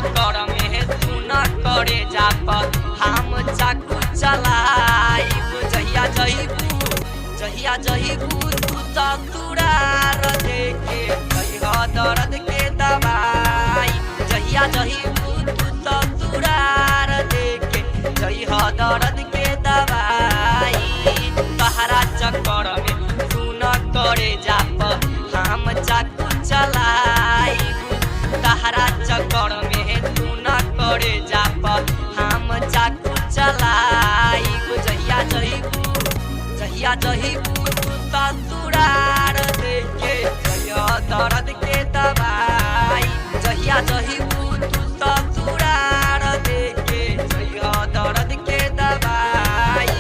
चक्कर में सुन करे जाप हम चाकू चलाइब। जहिया जहिबू तू ससुरार देके जइह दर्द के दवाई। जहिया जहिबू तू ससुरार देके जइह दर्द के दवाई। तहरा चक्कर में सुन करे जाप हम चाकू चलाइब। तहरा चक्कर में सुन करे जाप हम चाकू चलाइब। जहिया जहिबू तू ससुरार देके जइह दर्द के दवाई। जहिया जहिबू तू ससुरार देके जइह दर्द के दवाई।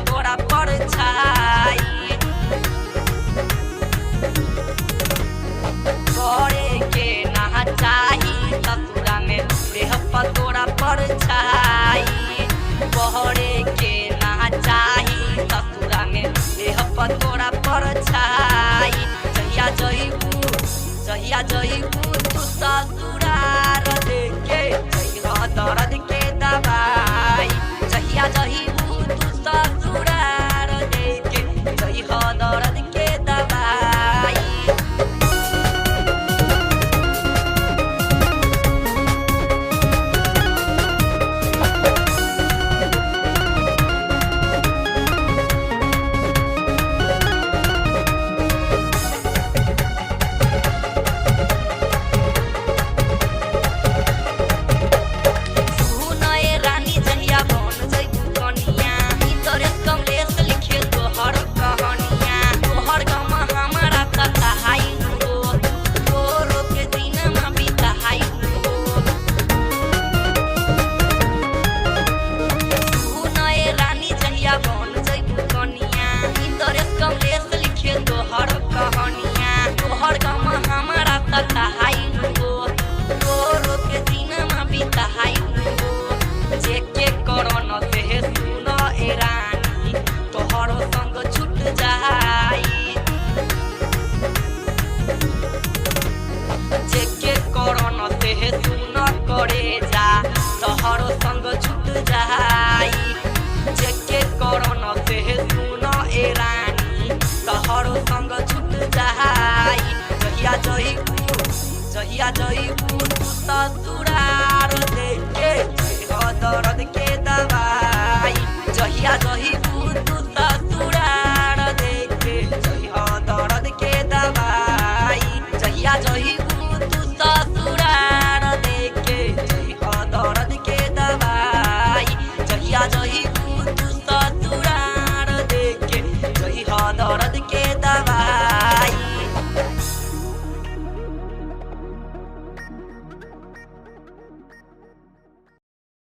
तोरा पर छाई करे के ना चाही ससुरा में देह पर तोरा पर छाई। बहरे के ना चाही ससुरा में देह पर तोरा पर छाई। जहिया जहिबू तू ससुरार देके जइह दर्द के दवाई। जहिया जहिबू तू ससुरार देके जइह दर्द के दवाई। जहिबू तू ससुरार देके जइह दर्द